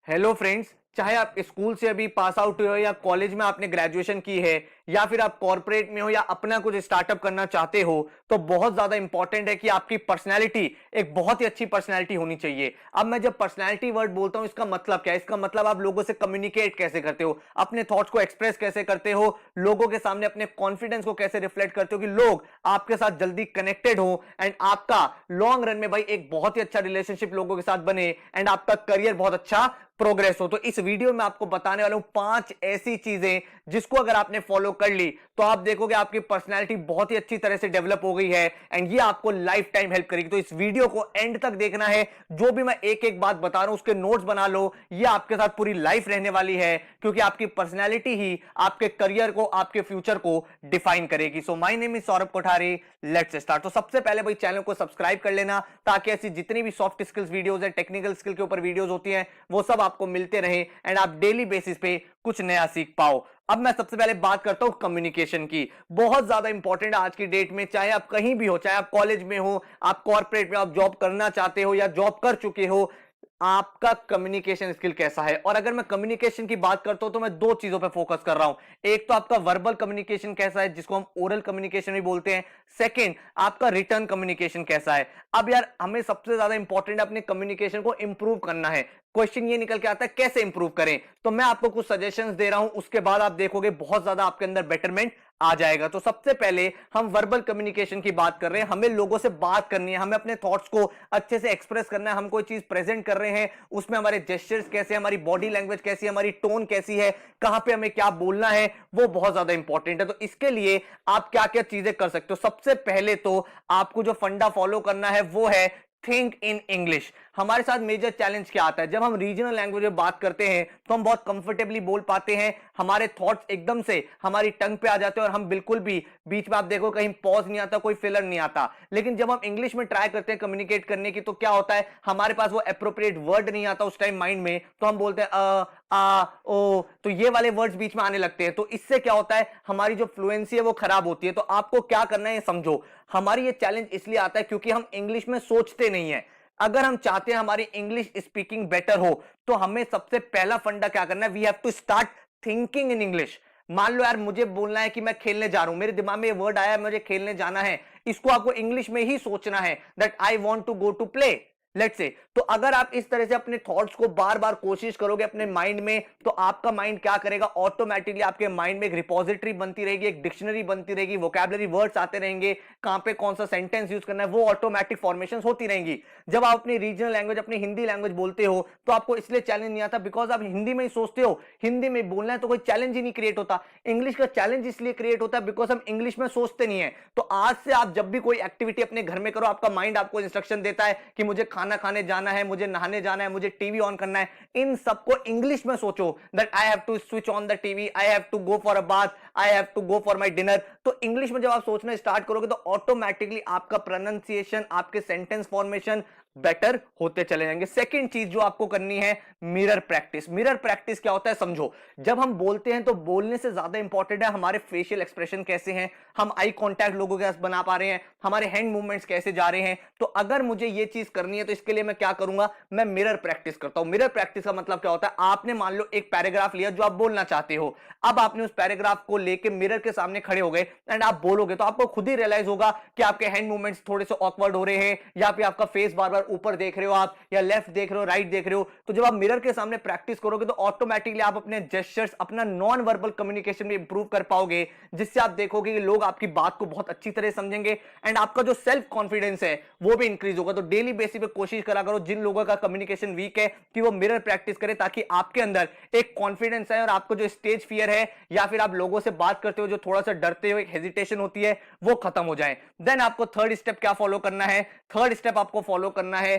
Hello friends, चाहे आप school से अभी पास आउट हुए हो या कॉलेज में आपने ग्रेजुएशन की है या फिर आप कॉर्पोरेट में हो या अपना कुछ स्टार्टअप करना चाहते हो, तो बहुत ज्यादा इंपॉर्टेंट है कि आपकी पर्सनैलिटी एक बहुत ही अच्छी पर्सनैलिटी होनी चाहिए। अब मैं जब पर्सनैलिटी वर्ड बोलता हूं, इसका मतलब क्या है? इसका मतलब आप लोगों से कम्युनिकेट कैसे करते हो, अपने थॉट्स को एक्सप्रेस कैसे करते हो, लोगों के सामने अपने कॉन्फिडेंस को कैसे रिफ्लेक्ट करते हो कि लोग आपके साथ जल्दी कनेक्टेड हो एंड आपका लॉन्ग रन में भाई एक बहुत ही अच्छा रिलेशनशिप लोगों के साथ बने एंड आपका करियर बहुत अच्छा प्रोग्रेस हो। तो इस वीडियो में आपको बताने वाला हूं 5 ऐसी चीजें जिसको अगर आपने फॉलो कर ली तो आप देखोगे आपकी पर्सनैलिटी बहुत ही अच्छी तरह से डेवलप हो गई है एंड ये आपको लाइफ टाइम हेल्प करेगी। तो इस वीडियो को एंड तक देखना है। जो भी मैं एक एक बात बता रहा हूं उसके नोट्स बना लो, ये आपके साथ पूरी लाइफ रहने वाली है, क्योंकि आपकी पर्सनैलिटी ही आपके करियर को, आपके फ्यूचर को डिफाइन करेगी। So my name is Saurabh Kothari, let's start. तो सबसे पहले भाई चैनल को सब्सक्राइब कर लेना ताकि ऐसी जितनी भी सॉफ्ट स्किल्स वीडियोस है, टेक्निकल स्किल के ऊपर वीडियोस होती हैं, वो सब आपको मिलते रहे एंड आप डेली बेसिस पे कुछ नया सीख पाओ। अब मैं सबसे पहले बात करता हूं कम्युनिकेशन की। बहुत ज्यादा इंपॉर्टेंट आज की डेट में, चाहे आप कहीं भी हो, चाहे आप कॉलेज में हो, आप कॉर्पोरेट में आप जॉब करना चाहते हो या जॉब कर चुके हो, आपका कम्युनिकेशन स्किल कैसा है। और अगर मैं कम्युनिकेशन की बात करता हूं तो मैं दो चीजों पे फोकस कर रहा हूं। एक तो आपका वर्बल कम्युनिकेशन कैसा है, जिसको हम ओरल कम्युनिकेशन भी बोलते हैं। सेकंड, आपका रिटर्न कम्युनिकेशन कैसा है। अब यार हमें सबसे ज्यादा इंपॉर्टेंट अपने कम्युनिकेशन को इंप्रूव करना है। क्वेश्चन ये निकल के आता है कैसे इंप्रूव करें, तो मैं आपको कुछ सजेशंस दे रहा हूं, उसके बाद आप देखोगे बहुत ज्यादा आपके अंदर बेटरमेंट आ जाएगा। तो सबसे पहले हम वर्बल कम्युनिकेशन की बात कर रहे हैं। हमें लोगों से बात करनी है, हमें अपने थॉट्स को अच्छे से एक्सप्रेस करना है। हम कोई चीज प्रेजेंट कर रहे हैं, उसमें हमारे जेस्चर्स कैसे, हमारी बॉडी लैंग्वेज कैसी है, हमारी टोन कैसी है, कहां पे हमें क्या बोलना है, वो बहुत ज्यादा इंपॉर्टेंट है। तो इसके लिए आप क्या क्या चीजें कर सकते हो। सबसे पहले तो आपको जो फंडा फॉलो करना है वो है थिंक इन इंग्लिश। हमारे साथ मेजर चैलेंज क्या आता है, जब हम रीजनल लैंग्वेज में बात करते हैं तो हम बहुत कंफर्टेबली बोल पाते हैं, हमारे थॉट्स एकदम से हमारी टंग पे आ जाते हैं और हम बिल्कुल भी बीच में, आप देखो, कहीं पॉज नहीं आता, कोई फिलर नहीं आता। लेकिन जब हम इंग्लिश में ट्राई करते हैं कम्युनिकेट करने की, तो क्या होता है, हमारे पास वो एप्रोप्रिएट वर्ड नहीं आता उस टाइम माइंड में, तो हम बोलते हैं आ ओ, तो ये वाले वर्ड्स बीच में आने लगते हैं। तो इससे क्या होता है, हमारी जो फ्लुएंसी है वो खराब होती है। तो आपको क्या करना है ये समझो। हमारी ये चैलेंज इसलिए आता है क्योंकि हम इंग्लिश में सोचते नहीं है। अगर हम चाहते हैं हमारी इंग्लिश स्पीकिंग बेटर हो, तो हमें सबसे पहला फंडा क्या करना है, we have to start thinking in English. मान लो यार मुझे बोलना है कि मैं खेलने जा रहा हूं, मेरे दिमाग में ये वर्ड आया मुझे खेलने जाना है, इसको आपको इंग्लिश में ही सोचना है, that I want to go to play, let's say. तो अगर आप इस तरह से अपने थॉट्स को बार बार कोशिश करोगे अपने माइंड में, तो आपका माइंड क्या करेगा, ऑटोमेटिकली आपके माइंड में एक रिपोजिटरी बनती रहेगी, एक डिक्शनरी बनती रहेगी, वोकैबुलरी वर्ड्स आते रहेंगे, कहां पे कौन सा सेंटेंस यूज करना है वो ऑटोमेटिक फॉर्मेशन होती रहेंगी। जब आप अपनी रीजनल लैंग्वेज, अपनी हिंदी लैंग्वेज बोलते हो, तो आपको इसलिए चैलेंज नहीं आता बिकॉज आप हिंदी में ही सोचते हो, हिंदी में बोलना है तो कोई चैलेंज ही नहीं क्रिएट होता। इंग्लिश का चैलेंज इसलिए क्रिएट होता है बिकॉज हम इंग्लिश में सोचते नहीं है। तो आज से आप जब भी कोई एक्टिविटी अपने घर में करो, आपका माइंड आपको इंस्ट्रक्शन देता है कि मुझे खाना खाने जाना है, मुझे नहाने जाना है, मुझे टीवी ऑन करना है, इन सबको इंग्लिश में सोचो, that I have to switch on the TV, I have to go for a bath, I have to go for my dinner. तो इंग्लिश में जब आप सोचना स्टार्ट करोगे तो ऑटोमेटिकली आपका प्रोनाउंसिएशन, आपके सेंटेंस फॉर्मेशन बेटर होते चले जाएंगे। सेकंड चीज जो आपको करनी है, मिरर प्रैक्टिस। मिरर प्रैक्टिस क्या होता है समझो। जब हम बोलते हैं तो बोलने से ज्यादा इंपॉर्टेंट है हमारे फेशियल एक्सप्रेशन कैसे हैं, हम आई कांटेक्ट लोगों के साथ बना पा रहे हैं, हमारे हैंड मूवमेंट्स कैसे जा रहे हैं। तो अगर मुझे ये चीज करनी है तो इसके लिए मैं क्या करूंगा, मैं मिरर प्रैक्टिस करता हूं। मिरर प्रैक्टिस का मतलब क्या होता है, आपने मान लो एक पैराग्राफ लिया जो आप बोलना चाहते हो, अब आपने उस पैराग्राफ को लेके मिरर के सामने खड़े हो गए एंड आप बोलोगे, तो आपको खुद ही रियलाइज होगा कि आपके हैंड मूवमेंट्स थोड़े से ऑकवर्ड हो रहे हैं, या फिर आपका फेस बार बार ऊपर देख रहे हो आप, या लेफ्ट देख रहे हो, राइट देख रहे हो। तो जब आप मिरर के सामने प्रैक्टिस करोगे तो ऑटोमेटिकली आप अपने जेस्चर्स, अपना नॉन वर्बल कम्युनिकेशन में इंप्रूव कर पाओगे, जिससे आप देखोगे कि लोग आपकी बात को बहुत अच्छी तरह समझेंगे एंड आपका जो सेल्फ कॉन्फिडेंस है वो भी इंक्रीज होगा। तो डेली बेसिस पे कोशिश करा करो, जिन लोगों का कम्युनिकेशन वीक है, कि वो मिरर प्रैक्टिस करें, ताकि आपके अंदर एक कॉन्फिडेंस है और आपको जो स्टेज फियर है या फिर आप लोगों से बात करते हो जो थोड़ा सा डरते हो, एक हेजिटेशन होती है, वो खत्म हो जाए। देन आपको थर्ड स्टेप क्या फॉलो करना है, थर्ड स्टेप आपको फॉलो करना है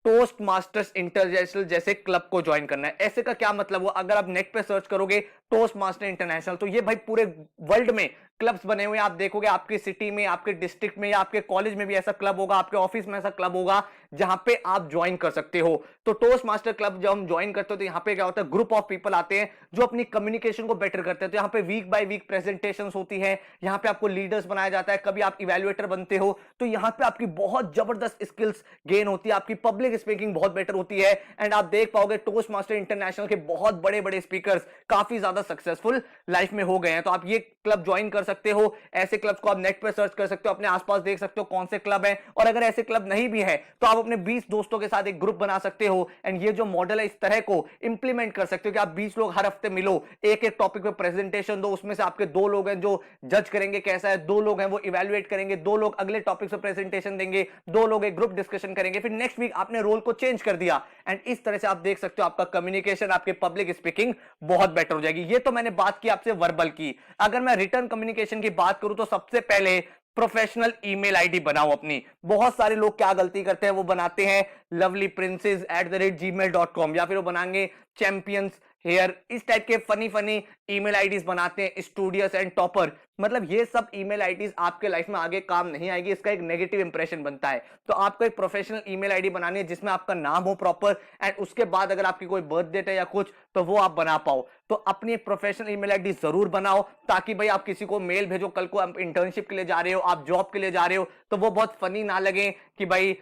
टोस्ट मास्टर्स इंटरनेशनल जैसे क्लब को ज्वाइन करना है। ऐसे का क्या मतलब हुआ, अगर आप नेट पे सर्च करोगे टोस्ट मास्टर इंटरनेशनल, तो ये भाई पूरे वर्ल्ड में क्लब्स बने हुए हैं। आप देखोगे आपकी सिटी में, आपके डिस्ट्रिक्ट में या आपके कॉलेज में भी ऐसा क्लब होगा, आपके ऑफिस में ऐसा क्लब होगा, जहां पे आप ज्वाइन कर सकते हो। तो टोस्ट मास्टर क्लब जब हम ज्वाइन करते हो तो यहाँ पे क्या होता है, ग्रुप ऑफ पीपल आते हैं जो अपनी कम्युनिकेशन को बेटर करते हैं। तो यहाँ पे वीक बाय वीक प्रेजेंटेशंस होती है, यहाँ पे आपको लीडर्स बनाया जाता है, कभी आप इवेल्युएटर बनते हो, तो यहाँ पे आपकी बहुत जबरदस्त स्किल्स गेन होती है, आपकी पब्लिक स्पीकिंग बहुत बेटर होती है। एंड आप देख पाओगे टोस्ट मास्टर इंटरनेशनल के बहुत बड़े बड़े स्पीकर्स काफी ज्यादा सक्सेसफुल लाइफ में हो गए हैं। तो आप ये क्लब ज्वाइन कर सकते हो। ऐसे क्लब्स को आप नेट पर सर्च कर सकते हो, अपने आसपास देख सकते हो कौन से क्लब हैं, और अगर ऐसे क्लब नहीं भी है तो आप अपने 20 दोस्तों के साथ एक ग्रुप बना सकते हो। एंड ये जो मॉडल है इस तरह को इंप्लीमेंट कर सकते हो कि आप 20 लोग हर हफ्ते मिलो, एक एक टॉपिक पे प्रेजेंटेशन दो, उसमें से आपके 2 लोग हैं जो जज करेंगे कैसा है, 2 लोग हैं वो इवेल्युएट करेंगे, 2 लोग अगले टॉपिक पे प्रेजेंटेशन देंगे, 2 लोग एक ग्रुप डिस्कशन करेंगे, फिर नेक्स्ट वीक आपने रोल को चेंज कर दिया। एंड इस तरह से आप देख सकते हो आपका कम्युनिकेशन, आपके पब्लिक स्पीकिंग बहुत बेटर हो जाएगी। ये तो मैंने बात की आपसे वर्बल की। अगर मैं रिटर्न कम्युनिकेशन की बात करूं तो सबसे पहले प्रोफेशनल ईमेल आईडी बनाओ अपनी। बहुत सारे लोग क्या गलती करते हैं, वो बनाते हैं lovelyprinces@gmail.com या फिर वो बनाएंगे चैंपियंस हेयर, इस टाइप के फनी फनी ईमेल आईडीज बनाते हैं, स्टूडियस एंड टॉपर। मतलब ये सब ईमेल आईडीज आपके लाइफ में आगे काम नहीं आएगी, इसका एक नेगेटिव इंप्रेशन बनता है। तो आपको एक प्रोफेशनल ईमेल आईडी बनानी है जिसमें आपका नाम हो प्रॉपर, एंड उसके बाद अगर आपकी कोई बर्थ डेट है या कुछ तो वो आप बना पाओ। तो अपनी एक प्रोफेशनल ईमेल आईडी जरूर बनाओ, ताकि भाई आप किसी को मेल भेजो, कल को आप इंटर्नशिप के लिए जा रहे हो, आप जॉब के लिए जा रहे हो, तो वो बहुत फनी ना लगे कि भाई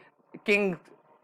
किंग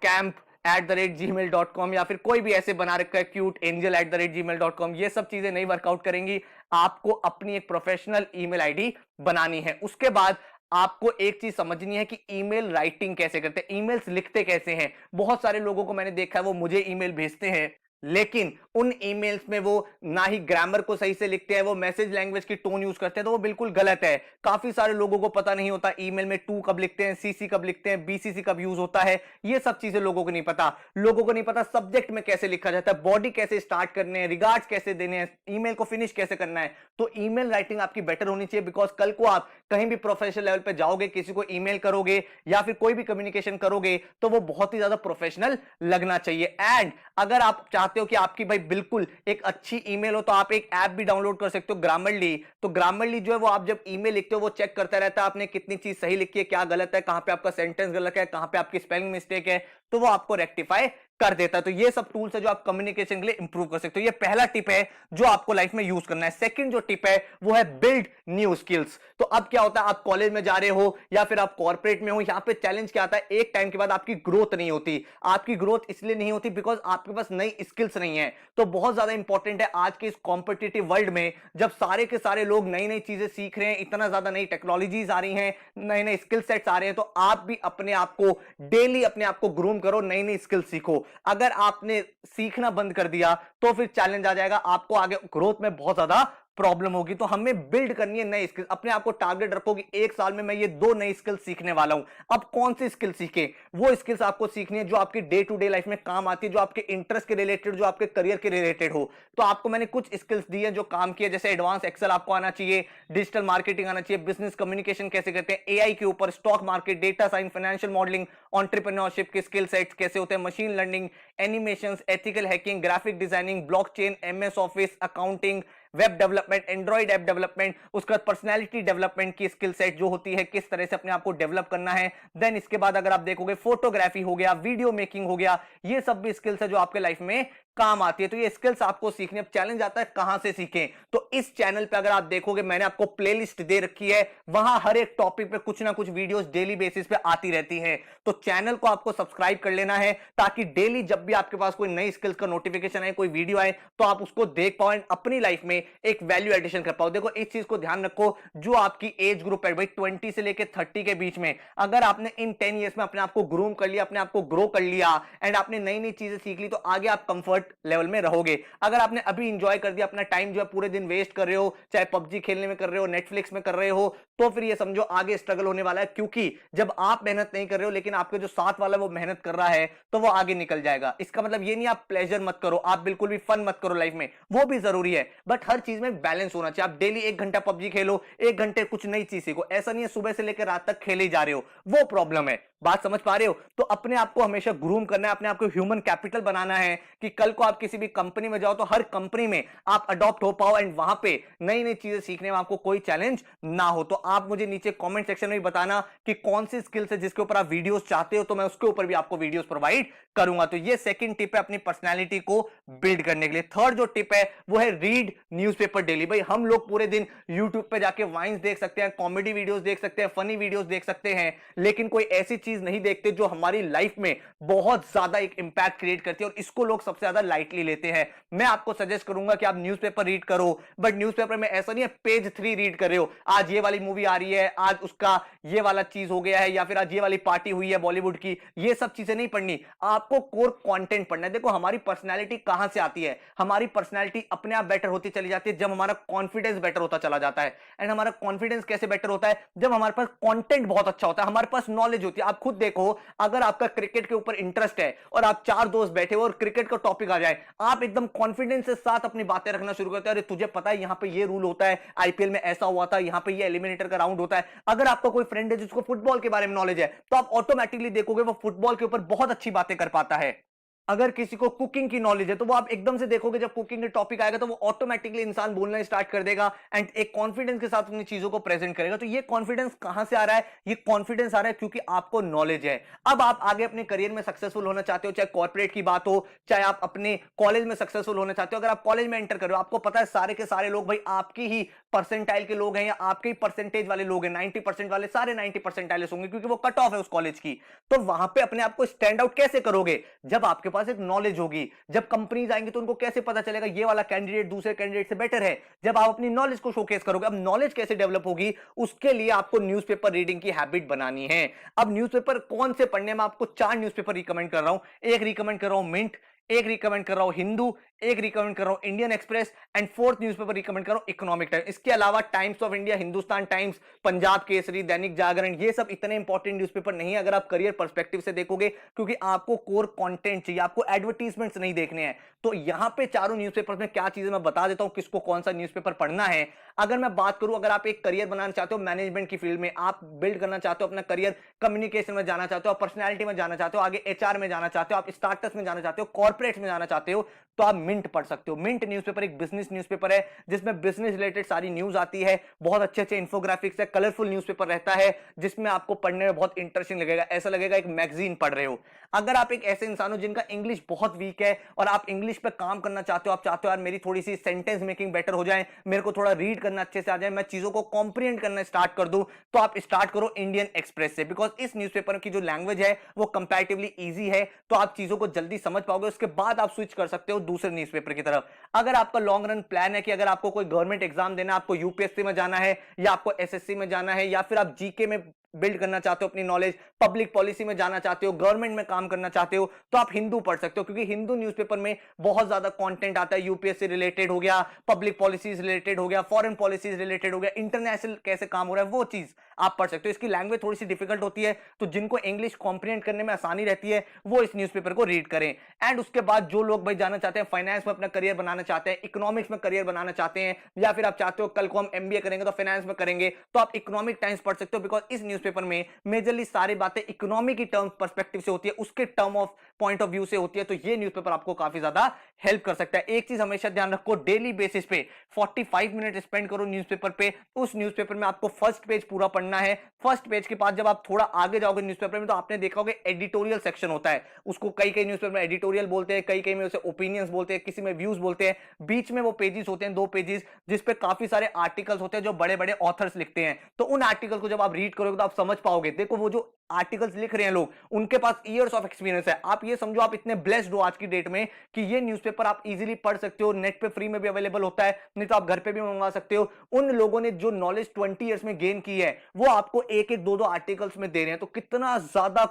कैंप @gmail.com या फिर कोई भी ऐसे बना रखा है क्यूट एंजल @gmail.com। ये सब चीजें नहीं वर्कआउट करेंगी। आपको अपनी एक प्रोफेशनल ईमेल आईडी बनानी है। उसके बाद आपको एक चीज समझनी है कि ईमेल राइटिंग कैसे करते हैं, ईमेल्स लिखते कैसे हैं। बहुत सारे लोगों को मैंने देखा है वो मुझे ईमेल भेजते हैं, लेकिन उन ईमेल्स में वो ना ही ग्रामर को सही से लिखते हैं, वो मैसेज लैंग्वेज की टोन यूज करते हैं, तो वो बिल्कुल गलत है। काफी सारे लोगों को पता नहीं होता ईमेल में टू कब लिखते हैं, सीसी कब लिखते हैं, बीसीसी कब यूज होता है, ये सब चीजें लोगों को नहीं पता। लोगों को नहीं पता सब्जेक्ट में कैसे लिखा जाता है, बॉडी कैसे स्टार्ट करने हैं, रिगार्ड्स कैसे देने हैं, ईमेल को फिनिश कैसे करना है। तो ईमेल राइटिंग आपकी बेटर होनी चाहिए, बिकॉज कल को आप कहीं भी प्रोफेशनल लेवल पे जाओगे, किसी को ईमेल करोगे या फिर कोई भी कम्युनिकेशन करोगे, तो वो बहुत ही ज्यादा प्रोफेशनल लगना चाहिए। एंड अगर आप चाहते हो कि आपकी भाई बिल्कुल एक अच्छी ईमेल हो, तो आप एक ऐप भी डाउनलोड कर सकते हो, ग्रामरली। तो ग्रामरली जो है वो आप जब ईमेल लिखते हो वो चेक करता रहता है आपने कितनी चीज सही लिखी है, क्या गलत है, कहां पे आपका सेंटेंस गलत है, कहां पे आपकी स्पेलिंग मिस्टेक है, तो वो आपको रेक्टिफाई कर देता है। तो ये सब टूल्स है जो आप कम्युनिकेशन के लिए इंप्रूव कर सकते हो। ये पहला टिप है जो आपको लाइफ में यूज करना है। सेकंड जो टिप है वो है बिल्ड न्यू स्किल्स। तो अब क्या होता है, आप कॉलेज में जा रहे हो या फिर आप कॉर्पोरेट में हो, यहां पे चैलेंज क्या आता है, एक टाइम के बाद आपकी ग्रोथ नहीं होती। आपकी ग्रोथ इसलिए नहीं होती बिकॉज आपके पास नई स्किल्स नहीं है। तो बहुत ज्यादा इंपॉर्टेंट है आज के इस कॉम्पिटिटिव वर्ल्ड में, जब सारे के सारे लोग नई नई चीजें सीख रहे हैं, इतना ज्यादा नई टेक्नोलॉजीज आ रही हैं, नए नए स्किल सेट्स आ रहे हैं, तो आप भी अपने आप को डेली अपने आप को ग्रूम करो, नई नई स्किल सीखो। अगर आपने सीखना बंद कर दिया तो फिर चैलेंज आ जाएगा, आपको आगे ग्रोथ में बहुत ज्यादा प्रॉब्लम होगी। तो हमें बिल्ड करनी है नई स्किल। अपने आप को टारगेट रखो कि एक साल में मैं ये 2 नई स्किल सीखने वाला हूं। अब कौन सी स्किल सीखे, वो स्किल्स आपको सीखनी है जो आपकी डे टू डे लाइफ में काम आती है, जो आपके इंटरेस्ट के रिलेटेड, जो आपके करियर के रिलेटेड हो। तो आपको मैंने कुछ स्किल्स दी है जो काम की है, जैसे एडवांस एक्सेल आपको आना चाहिए, डिजिटल मार्केटिंग आना चाहिए, बिजनेस कम्युनिकेशन कैसे करते हैं, एआई के ऊपर, stock market, data science, financial modelling, entrepreneurship के स्किल सेट्स कैसे होते हैं, machine learning, animations, ethical hacking, graphic designing, blockchain, MS office, accounting, web development, Android app development, उसके बाद पर्सनालिटी डेवलपमेंट की स्किल सेट जो होती है, किस तरह से अपने आप को डेवलप करना है। देन इसके बाद अगर आप देखोगे फोटोग्राफी हो गया, वीडियो मेकिंग हो गया, ये सब भी स्किल्स है जो आपके लाइफ में काम आती है। तो ये स्किल्स आपको सीखने, अब चैलेंज आता है कहां से सीखें। तो इस चैनल पे अगर आप देखोगे मैंने आपको प्लेलिस्ट दे रखी है, वहां हर एक टॉपिक पे कुछ ना कुछ वीडियोस डेली बेसिस पे आती रहती हैं। तो चैनल को आपको सब्सक्राइब कर लेना है, ताकि डेली जब भी आपके पास कोई नई स्किल्स का नोटिफिकेशन आए, कोई वीडियो आए, तो आप उसको देख पाओ एंड अपनी लाइफ में एक वैल्यू एडिशन कर पाओ। देखो इस चीज को ध्यान रखो, जो आपकी एज ग्रुप है भाई 20 से लेकर 30 के बीच में, अगर आपने इन 10 ईयर्स में अपने आप को ग्रूम कर लिया, अपने आप को ग्रो कर लिया एंड आपने नई नई चीजें सीख ली, तो आगे आप कंफर्ट लेवल में रहोगे। अगर आपने अभी इंजॉय कर दिया, अपना टाइम जो है पूरे दिन वेस्ट कर रहे हो, चाहे पबजी खेलने में कर रहे हो, नेटफ्लिक्स में कर रहे हो, तो फिर ये समझो आगे स्ट्रगल होने वाला है। क्योंकि जब आप मेहनत नहीं कर रहे हो लेकिन आपके जो साथ वाला वो मेहनत कर रहा है, तो वो आगे निकल जाएगा। इसका मतलब ये नहीं आप प्लेजर मत करो, आप बिल्कुल भी फन मत करो लाइफ में, वो भी जरूरी है, बट हर चीज में बैलेंस होना चाहिए। आप डेली 1 घंटा पबजी खेलो, 1 घंटे कुछ नई चीज सीखो, ऐसा नहीं है सुबह से लेकर रात तक खेले ही जा रहे हो, वो प्रॉब्लम है। बात समझ पा रहे हो? तो अपने आप को हमेशा ग्रूम करना है, अपने आप को ह्यूमन कैपिटल बनाना है कि कल को आप किसी भी कंपनी में जाओ तो हर कंपनी में आप अडॉप्ट हो पाओ एंड वहां पे नई नई चीजें सीखने में आपको कोई चैलेंज ना हो। तो आप मुझे नीचे कमेंट सेक्शन में बताना कि कौन सी स्किल्स है जिसके ऊपर आप वीडियोस चाहते हो, तो मैं उसके ऊपर भी आपको वीडियोस प्रोवाइड करूंगा। तो ये सेकंड टिप है अपनी पर्सनैलिटी को बिल्ड करने के लिए। थर्ड जो टिप है वो है रीड न्यूज़पेपर डेली। भाई हम लोग पूरे दिन यूट्यूब पे जाके वाइन्स देख सकते हैं, कॉमेडी वीडियोस देख सकते हैं, फनी वीडियोस देख सकते हैं, लेकिन कोई ऐसी चीज नहीं देखते जो हमारी लाइफ में बहुत ज्यादा एक इंपैक्ट क्रिएट करती है, और इसको लोग सबसे ज्यादा लाइटली लेते हैं। मैं आपको सजेस्ट करूंगा कि आप न्यूज़पेपर रीड करो, बट न्यूज़पेपर में ऐसा नहीं है पेज 3 रीड कर रहे हो, आज ये वाली मूवी आ रही है, आज उसका ये वाला चीज हो गया है, या फिर आज ये वाली पार्टी हुई है बॉलीवुड की, ये सब चीजें नहीं पढ़नी। आपको कोर कंटेंट पढ़ना है। देखो हमारी पर्सनैलिटी कहां से आती है? हमारी पर्सनैलिटी अपने आप बेटर होती चली जाती है जब हमारा कॉन्फिडेंस बेटर होता चला जाता है। एंड हमारा कॉन्फिडेंस कैसे बेटर होता है? जब हमारे पास कंटेंट बहुत अच्छा होता है, हमारे पास नॉलेज होती है। आप खुद देखो, अगर आपका क्रिकेट के ऊपर इंटरेस्ट है और आप 4 दोस्त बैठे हो और क्रिकेट का टॉपिक आ जाए, आप एकदम कॉन्फिडेंस के साथ अपनी बातें रखना शुरू करते हैं। अरे तुझे पता है यहां पे ये रूल होता है, आईपीएल में ऐसा हुआ था, यहां पे ये एलिमिनेटर का राउंड होता है। अगर आपका कोई फ्रेंड है जिसको फुटबॉल के बारे में नॉलेज है, तो आप ऑटोमेटिकली देखोगे वो फुटबॉल के ऊपर बहुत अच्छी बातें कर पाता है। अगर किसी को कुकिंग की नॉलेज है, तो वो आप एकदम से देखोगे जब कुकिंग के टॉपिक आएगा तो वो ऑटोमेटिकली इंसान बोलना स्टार्ट कर देगा एंड एक कॉन्फिडेंस के साथ अपनी चीजों को प्रेजेंट करेगा। तो ये कॉन्फिडेंस कहां से आ रहा है? ये कॉन्फिडेंस आ रहा है क्योंकि आपको नॉलेज है। अब आप आगे अपने करियर में सक्सेसफुल होना चाहते हो, चाहे कॉर्पोरेट की बात हो, चाहे आप अपने कॉलेज में सक्सेसफुल होना चाहते हो। अगर आप कॉलेज में एंटर कर रहे हो, आपको पता है सारे के सारे लोग भाई आपकी ही परसेंटाइल के लोग हैं या आपके ही परसेंटेज वाले लोग हैं, 90% वाले सारे 90 परसेंटाइल होंगे क्योंकि वो कट ऑफ है उस कॉलेज की। तो वहां पे अपने आप को स्टैंड आउट कैसे करोगे? जब आपके पास एक नॉलेज होगी। जब कंपनीज आएंगी तो उनको कैसे पता चलेगा ये वाला कैंडिडेट दूसरे कैंडिडेट से बेटर है? जब आप अपनी नॉलेज को शोकेस करोगे। अब नॉलेज कैसे डेवलप होगी? उसके लिए आपको न्यूज़पेपर रीडिंग की हैबिट बनानी है। अब न्यूज़पेपर कौन से पढ़ने में? आपको 4 न्यूज़पेपर रिकमेंड कर रहा हूं। एक रिकमेंड कर रहा हूं मिंट, एक रिकमेंड कर रहा हूं हिंदू, एक रिकमेंड कर रहा हूं Indian express and fourth newspaper recommend कर रहा हूं इकोनॉमिक टाइम्स। इसके अलावा times of India, Hindustan times, Punjab Kesari, Dainik Jagran, ये सब इतने इंपॉर्टेंट न्यूज़पेपर नहीं है अगर आप करियर पर्सपेक्टिव से देखोगे, क्योंकि आपको कोर कंटेंट चाहिए, आपको एडवर्टीजमेंट्स नहीं देखने हैं। तो यहां पे चारों न्यूज़पेपर में क्या चीजें मैं बता देता हूं किसको कौन सा न्यूज़पेपर पढ़ना है। अगर मैं बात करूं, अगर आप एक करियर बनाना चाहते हो मैनेजमेंट की फील्ड में, आप बिल्ड करना चाहते हो अपना करियर, कम्युनिकेशन में जाना चाहते हो, पर्सनैलिटी में जाना चाहते हो, आगे एचआर में जाना चाहते हो, आप स्टार्टअप्स में जाना चाहते हो, कॉर्पोरेट्स में जाना चाहते हो, तो आप मिंट पढ़ सकते हो। मिंट न्यूज़पेपर एक बिजनेस न्यूज़पेपर है जिसमें बिजनेस रिलेटेड सारी न्यूज आती है, बहुत अच्छे अच्छे इंफोग्राफिक्स है, कलरफुल न्यूज़पेपर रहता है जिसमें आपको पढ़ने में बहुत इंटरेस्टिंग लगेगा, ऐसा लगेगा एक मैगजीन पढ़ रहे हो। अगर आप एक ऐसे इंसान हो जिनका इंग्लिश बहुत वीक है और आप इंग्लिश पे काम करना चाहते हो, आप चाहते हो यार मेरी थोड़ी सी सेंटेंस मेकिंग बेटर हो जाए, मेरे को थोड़ा रीड करना अच्छे से आ जाए, मैं चीजों को कॉम्प्रिहेंड करना स्टार्ट कर दूं, तो आप स्टार्ट करो इंडियन एक्सप्रेस से। बिकॉज इस न्यूज़पेपर की जो लैंग्वेज है वो कंपैरेटिवली इजी है, तो आप चीजों को जल्दी समझ पाओगे। उसके बाद आप स्विच कर सकते हो दूसरे न्यूज़पेपर की तरफ। अगर आपका लॉन्ग रन प्लान है कि अगर आपको कोई गवर्नमेंट एग्जाम देना, आपको यूपीएससी में जाना है या आपको एसएससी में जाना है, या फिर आप जीके में बिल्ड करना चाहते हो अपनी नॉलेज, पब्लिक पॉलिसी में जाना चाहते हो, गवर्नमेंट में काम करना चाहते हो, तो आप हिंदू पढ़ सकते हो, क्योंकि हिंदू न्यूज़पेपर में बहुत ज्यादा कंटेंट आता है। यूपीएससी रिलेटेड हो गया, पब्लिक पॉलिसीज रिलेटेड हो गया, फॉरेन पॉलिसीज रिलेटेड हो गया, इंटरनेशनल कैसे काम हो रहा है वो चीज आप पढ़ सकते हो। इसकी लैंग्वेज थोड़ी सी डिफिकल्ट होती है, तो जिनको इंग्लिश कॉम्प्रिहेंड करने में आसानी रहती है वो इस न्यूज़पेपर को रीड करें। एंड उसके बाद जो लोग भाई जाना चाहते हैं फाइनेंस में अपना करियर बनाना चाहते हैं, इकोनॉमिक्स में करियर बनाना चाहते हैं, या फिर आप चाहते हो कल को हम एमबीए करेंगे तो फाइनेंस में करेंगे, तो आप इकोनॉमिक टाइम्स पढ़ सकते हो। बिकॉज इस न्यूज़पेपर में मेजरली सारी बातें इकोनॉमी की टर्म पर्सपेक्टिव से होती है, उसके term of point of view से होती है। तो ये न्यूज़पेपर आपको काफी ज्यादा हेल्प कर सकता है। एक चीज हमेशा ध्यान रखो, डेली बेसिस पे 45 मिनट स्पेंड करो न्यूज़पेपर पे। उस न्यूज़पेपर में आपको फर्स्ट पेज पूरा पढ़ना है। फर्स्ट पेज के बाद जब आप थोड़ा आगे जाओगे न्यूज़पेपर में, तो आपने देखा होगा एडिटोरियल सेक्शन होता है, उसको कई कई न्यूज़पेपर में एडिटोरियल बोलते हैं, कई कई में उसे ओपिनियंस बोलते हैं, किसी में व्यूज बोलते हैं। बीच में वो पेजेस होते हैं 2 पेजेस जिसपे काफी सारे आर्टिकल्स होते हैं जो बड़े बड़े ऑथर्स लिखते हैं। तो उन आर्टिकल को जब आप रीड करोगे तो आप समझ पाओगे। देखो वो जो आर्टिकल्स लिख रहे हैं लोग, उनके पास ईयर्स ऑफ एक्सपीरियंस है। आप ये समझो आप इतने ब्लेस्ड हो आज की डेट में कि ये न्यूज़पेपर आप इजीली पढ़ सकते हो, नेट पे फ्री में भी अवेलेबल होता है, नहीं तो आप घर पे भी मंगवा सकते हो। उन लोगों ने जो नॉलेज 20 ईयर्स में गेन की है वो आपको एक एक दो दो आर्टिकल्स में दे रहे हैं, तो कितना ज्यादा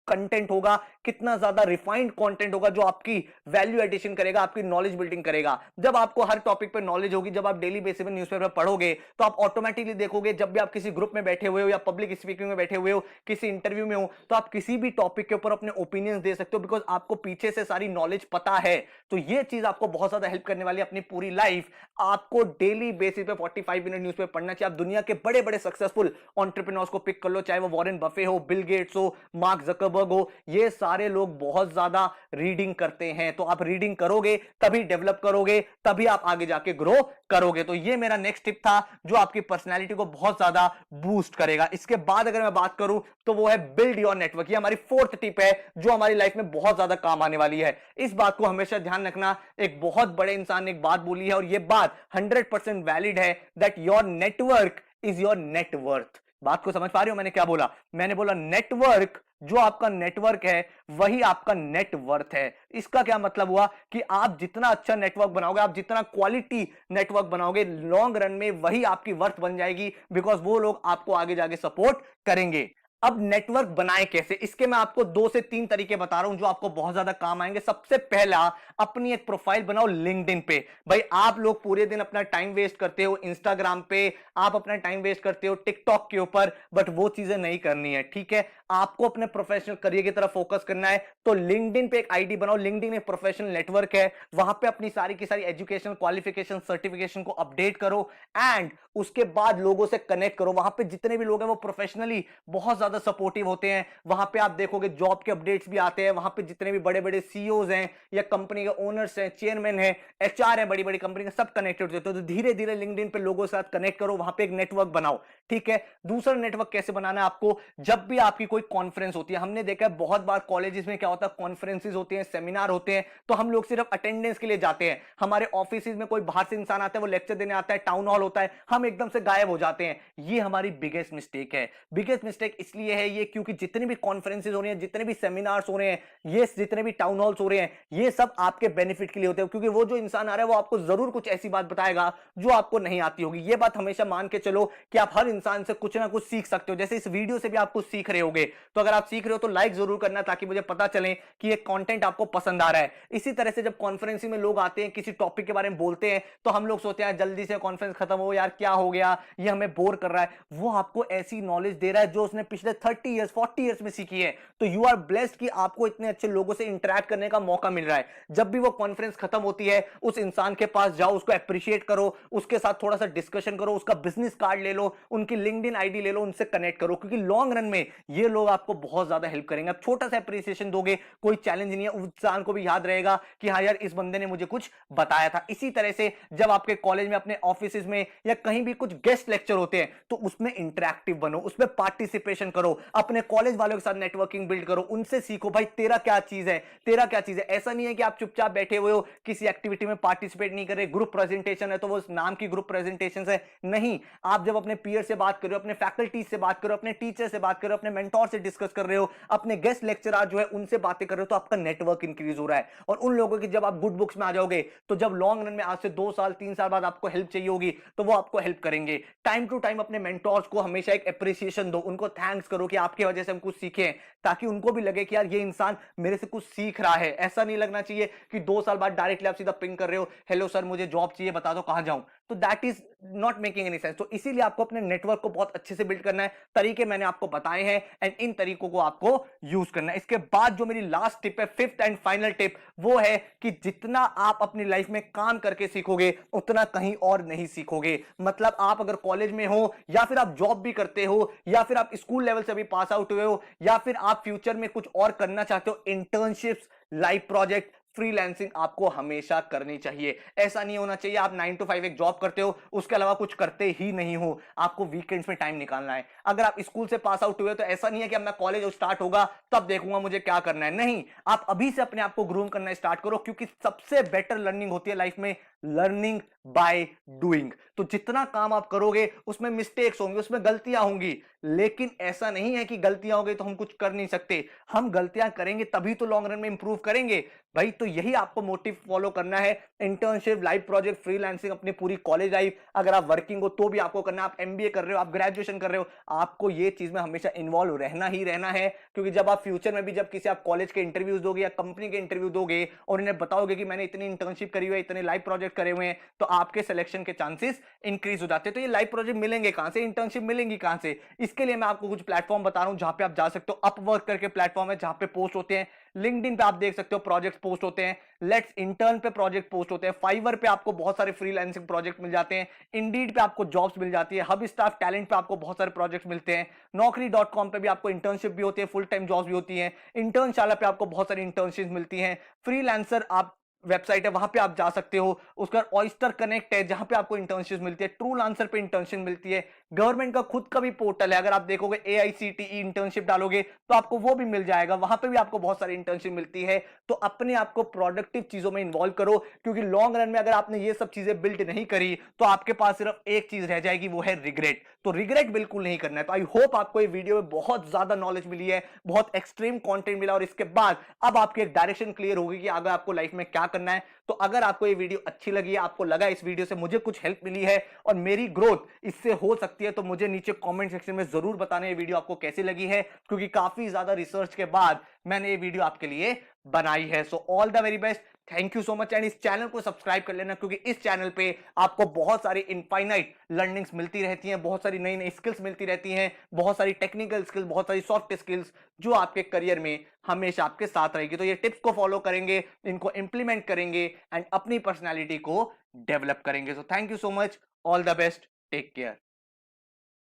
कंटेंट होगा, कितना ज्यादा रिफाइंड कंटेंट होगा जो आपकी वैल्यू एडिशन करेगा, आपकी नॉलेज बिल्डिंग करेगा। जब आपको हर टॉपिक पे नॉलेज होगी, जब आप डेली बेसिस पे न्यूज़पेपर पढ़ोगे, तो आप ऑटोमेटिकली देखोगे जब भी आप किसी ग्रुप में बैठे हुए हो या पब्लिक स्पीकिंग में बैठे हुए हो, किसी इंटरव्यू में हो, तो आप किसी भी टॉपिक के ऊपर अपने ओपिनियंस दे सकते हो, बिकॉज आपको पीछे से सारी नॉलेज पता है। तो ये चीज आपको बहुत ज्यादा हेल्प करने वाली है अपनी पूरी लाइफ। आपको डेली बेसिस पे 45 मिनट न्यूज़पेपर पढ़ना चाहिए। आप दुनिया के बड़े बड़े सक्सेसफुल एंटरप्रेन्योर्स को पिक कर लो, चाहे वो वॉरेन बफे हो, बिल गेट्स हो, मार्क जकरबर्ग हो, ये सारे लोग बहुत ज्यादा रीडिंग करते हैं। तो आप रीडिंग करोगे तभी डेवलप करोगे, तभी आप आगे जाके ग्रो करोगे। तो ये मेरा नेक्स्ट टिप था जो आपकी पर्सनैलिटी को बहुत ज्यादा बूस्ट करेगा। इसके बाद अगर मैं बात करूं तो वो है बिल्ड योर नेटवर्क। ये हमारी फोर्थ टिप है जो हमारी लाइफ में बहुत ज्यादा काम आने वाली है। इस बात को हमेशा ध्यान रखना, एक बहुत बड़े इंसान ने एक बात बोली है और ये बात 100% वैलिड है, that your network is your net worth. बात को समझ पा रहे हो मैंने क्या बोला? मैंने बोला नेटवर्क, जो आपका नेटवर्क है वही आपका नेटवर्थ है। इसका क्या मतलब हुआ कि आप जितना अच्छा नेटवर्क बनाओगे, आप जितना क्वालिटी नेटवर्क बनाओगे, लॉन्ग रन में वही आपकी वर्थ बन जाएगी, बिकॉज वो लोग आपको आगे जाके सपोर्ट करेंगे। अब नेटवर्क बनाए कैसे, इसके मैं आपको 2 से 3 तरीके बता रहा हूं जो आपको बहुत ज्यादा काम आएंगे। सबसे पहला, अपनी एक प्रोफाइल बनाओ लिंक्डइन पे। भाई आप लोग पूरे दिन अपना टाइम वेस्ट करते हो इंस्टाग्राम पे, आप अपना टाइम वेस्ट करते हो टिकटॉक के ऊपर, बट वो चीजें नहीं करनी है, ठीक है? आपको अपने प्रोफेशनल करियर की तरफ फोकस करना है, तो लिंक्डइन पे एक आईडी बनाओ। लिंक्डइन एक प्रोफेशनल नेटवर्क है, वहां पे अपनी सारी की सारी एजुकेशन, क्वालिफिकेशन, सर्टिफिकेशन को अपडेट करो एंड उसके बाद लोगों से कनेक्ट करो। वहां पे जितने भी लोग हैं वो प्रोफेशनली बहुत ज्यादा सपोर्टिव होते हैं। वहां पे आप देखोगे जॉब के अपडेट्स भी आते हैं, वहां पे जितने भी बड़े बड़े सीईओज हैं या कंपनी के ओनर्स हैं, चेयरमैन हैं, एचआर है, बड़ी बड़ी कंपनी के, सब कनेक्टेड होते हैं। तो धीरे धीरे लिंक्डइन पे लोगों के साथ कनेक्ट करो, वहां पे एक नेटवर्क बनाओ, ठीक है? दूसरा नेटवर्क कैसे बनाना है आपको, जब भी आपकी कोई कॉन्फ्रेंस होती है, हमने देखा है बहुत बार कॉलेजेस में क्या होता है, कॉन्फ्रेंसेस होते हैं, सेमिनार होते हैं, तो हम लोग सिर्फ अटेंडेंस के लिए जाते हैं। हमारे ऑफिस में कोई बाहर से इंसान आता है, वो लेक्चर देने आता है, टाउन हॉल होता है, हम एकदम से गायब हो जाते हैं। ये हमारी बिगेस्ट मिस्टेक है। बिगेस्ट मिस्टेक इसलिए है ये क्योंकि जितने भी कॉन्फ्रेंसेस हो रहे हैं, जितने भी सेमिनार्स हो रहे हैं, ये जितने भी टाउन हॉल्स हो रहे हैं, ये सब आपके बेनिफिट के लिए होते हैं, क्योंकि वो जो इंसान आ रहा है वो आपको जरूर कुछ ऐसी बात बताएगा जो आपको नहीं आती होगी। ये बात हमेशा मान के चलो कि आप हर इंसान से कुछ ना कुछ सीख सकते हो। जैसे इस वीडियो से भी आप कुछ सीख रहे होगे, तो अगर आप सीख रहे हो तो लाइक जरूर करना, ताकि मुझे पता चले कि ये कंटेंट आपको पसंद आ रहा है। इसी तरह से जब कॉन्फ्रेंस में लोग आते हैं, किसी टॉपिक के बारे में बोलते हैं, तो हम लोग सोचते हैं जल्दी से कॉन्फ्रेंस खत्म हो, यार क्या हो गया, ये हमें बोर कर रहा है। वो आपको ऐसी नॉलेज दे रहा है जो उसने पिछले 30 ईयर्स 40 ईयर्स में सीखी है। तो यू आर ब्लेस्ड कि आपको इतने अच्छे लोगों से इंटरेक्ट करने का मौका मिल रहा है। जब भी वो कॉन्फ्रेंस खत्म होती है, उस इंसान के पास जाओ, उसको अप्रिशिएट करो, उसके साथ थोड़ा सा डिस्कशन करो, उसका बिजनेस कार्ड ले लो, उनकी लिंक्डइन आईडी ले लो, उनसे कनेक्ट करो, क्योंकि लॉन्ग रन में ये लोग आपको बहुत ज्यादा हेल्प करेंगे। आप छोटा सा अप्रिसिएशन दोगे, कोई चैलेंज नहीं है, उस इंसान को भी याद रहेगा कि हाँ यार इस बंदे ने मुझे कुछ बताया था। इसी तरह से जब आपके कॉलेज में, अपने ऑफिस में या कहीं भी कुछ गेस्ट लेक्चर होते हैं, तो उसमें इंटरैक्टिव बनो, उसमें पार्टिसिपेशन करो, अपने कॉलेज वालों के साथ नेटवर्किंग बिल्ड करो, उनसे सीखो भाई तेरा क्या चीज है, तेरा क्या चीज है। ऐसा नहीं है कि आप चुपचाप बैठे हुए हो, किसी एक्टिविटी में पार्टिसिपेट नहीं कर रहे, ग्रुप प्रेजेंटेशन है तो वो नाम की ग्रुप प्रेजेंटेशन है, नहीं। आप जब अपने पीयर से बात कर रहे हो, अपने फैकल्टी से बात करो, अपने टीचर से बात करो, अपने मेंटोर से डिस्कस कर रहे हो, अपने गेस्ट लेक्चरर जो है उनसे बातें कर रहे हो, तो आपका नेटवर्क इंक्रीज हो रहा है। और उन लोगों की जब आप गुड बुक्स में आ जाओगे, तो जब लॉन्ग रन में आज से 2 साल 3 साल बाद आपको हेल्प चाहिए होगी, तो वो आपको हेल्प करेंगे। टाइम टू टाइम अपने मेंटोर्स को हमेशा एक अप्रिसिएशन दो, उनको थैंक्स करो कि आपकी वजह से हम कुछ सीखे, ताकि उनको भी लगे कि यार ये इंसान मेरे से कुछ सीख रहा है। ऐसा नहीं लगना चाहिए कि 2 साल बाद डायरेक्टली आप सीधा पिंग कर रहे हो, हेलो सर मुझे जॉब चाहिए, बता दो कहां जाऊं। तो that is not making any sense. तो इसीलिए आपको अपने नेटवर्क को बहुत अच्छे से बिल्ड करना है। तरीके मैंने आपको बताए हैं एंड इन तरीकों को आपको यूज करना है। इसके बाद जो मेरी लास्ट टिप है, फिफ्थ एंड फाइनल टिप, वो है कि जितना आप अपनी लाइफ में काम करके सीखोगे, उतना कहीं और नहीं सीखोगे। मतलब आप अगर कॉलेज में हो, या फिर आप जॉब भी करते हो, या फिर आप स्कूल लेवल से अभी पास आउट हुए हो, या फिर आप फ्यूचर में कुछ और करना चाहते हो, इंटर्नशिप्स, लाइफ प्रोजेक्ट, फ्रीलांसिंग आपको हमेशा करनी चाहिए। ऐसा नहीं होना चाहिए आप 9 to 5 एक जॉब करते हो, उसके अलावा कुछ करते ही नहीं हो। आपको वीकेंड्स में टाइम निकालना है। अगर आप स्कूल से पास आउट हुए तो ऐसा नहीं है कि अब मैं कॉलेज स्टार्ट होगा तब देखूंगा मुझे क्या करना है, नहीं। आप अभी से अपने आप को ग्रूम करना स्टार्ट करो, क्योंकि सबसे बेटर लर्निंग होती है लाइफ में लर्निंग बाय डूइंग। तो जितना काम आप करोगे उसमें मिस्टेक्स होंगे, उसमें गलतियां होंगी, लेकिन ऐसा नहीं है कि गलतियां हो गई तो हम कुछ कर नहीं सकते। हम गलतियां करेंगे तभी तो लॉन्ग रन में इंप्रूव करेंगे भाई। तो यही आपको मोटिव फॉलो करना है। इंटर्नशिप, लाइव प्रोजेक्ट, फ्रीलांसिंग, अपनी पूरी कॉलेज लाइफ, अगर आप वर्किंग हो तो भी आपको करना है, आप एमबीए कर रहे हो, आप ग्रेजुएशन कर रहे हो, आपको ये चीज में हमेशा इन्वॉल्व रहना ही रहना है। क्योंकि जब आप फ्यूचर में भी जब किसी आप कॉलेज के इंटरव्यूज दोगे या कंपनी के इंटरव्यू दोगे और इन्हें बताओगे कि मैंने इतनी इंटर्नशिप करी हुई है, इतने लाइव प्रोजेक्ट करे हुए हैं, तो आपके सिलेक्शन के चांसेस इंक्रीज हो जाते हैं। तो ये लाइव प्रोजेक्ट मिलेंगे कहां से, इंटर्नशिप मिलेंगी कहां से? इसके लिए मैं आपको कुछ प्लेटफॉर्म बता रहा हूं जहां पे आप जा सकते हो। अपवर्क करके प्लेटफॉर्म है जहां पे पोस्ट होते हैं। लिंक्डइन पे आप देख सकते हो प्रोजेक्ट पोस्ट होते हैं। लेट्स इंटर्न पे प्रोजेक्ट पोस्ट होते हैं। फाइवर पे आपको बहुत सारे फ्रीलांसिंग प्रोजेक्ट मिल जाते हैं। इंडीड पे आपको जॉब्स मिल जाती है। हब स्टाफ टैलेंट पे आपको बहुत सारे प्रोजेक्ट्स मिलते हैं। नौकरी.com पे भी आपको इंटर्नशिप भी होती है, फुल टाइम जॉब्स भी होती हैं। इंटर्नशाला पे आपको बहुत सारी इंटर्नशिप मिलती हैं। फ्रीलांसर आप वेबसाइट है, वहां पे आप जा सकते हो। उसका ऑयस्टर कनेक्ट है जहां पे आपको इंटर्नशिप मिलती है। ट्रू लांसर पे इंटर्नशिप मिलती है। गवर्नमेंट का खुद का भी पोर्टल है, अगर आप देखोगे AICTE इंटर्नशिप डालोगे तो आपको वो भी मिल जाएगा, वहां पे भी आपको बहुत सारी इंटर्नशिप मिलती है। तो अपने आप को प्रोडक्टिव चीजों में इन्वॉल्व करो, क्योंकि लॉन्ग रन में अगर आपने ये सब चीजें बिल्ड नहीं करी तो आपके पास सिर्फ एक चीज रह जाएगी, वो है रिग्रेट। तो रिग्रेट बिल्कुल नहीं करना है। तो आई होप आपको ये वीडियो में बहुत ज्यादा नॉलेज मिली है, बहुत एक्सट्रीम कंटेंट मिला, और इसके बाद अब आपकी एक डायरेक्शन क्लियर होगी कि आगे आपको लाइफ में क्या करना है। तो अगर आपको ये वीडियो अच्छी लगी है, आपको लगा इस वीडियो से मुझे कुछ हेल्प मिली है और मेरी ग्रोथ इससे हो सकती है, तो मुझे नीचे कमेंट सेक्शन में जरूर बताना ये वीडियो आपको कैसी लगी है, क्योंकि काफी ज्यादा रिसर्च के बाद मैंने ये वीडियो आपके लिए बनाई है। So all the very best, thank you so much. And इस चैनल को सब्सक्राइब कर लेना, क्योंकि इस चैनल पे आपको बहुत सारी इनफाइनाइट लर्निंग्स मिलती रहती हैं, बहुत सारी नई नई स्किल्स मिलती रहती हैं, बहुत सारी टेक्निकल स्किल्स, बहुत सारी सॉफ्ट स्किल्स जो आपके करियर में हमेशा आपके साथ रहेगी। तो ये टिप्स को फॉलो करेंगे, इनको इंप्लीमेंट करेंगे एंड अपनी पर्सनैलिटी को डेवलप करेंगे। So thank you so much, all the best, take care.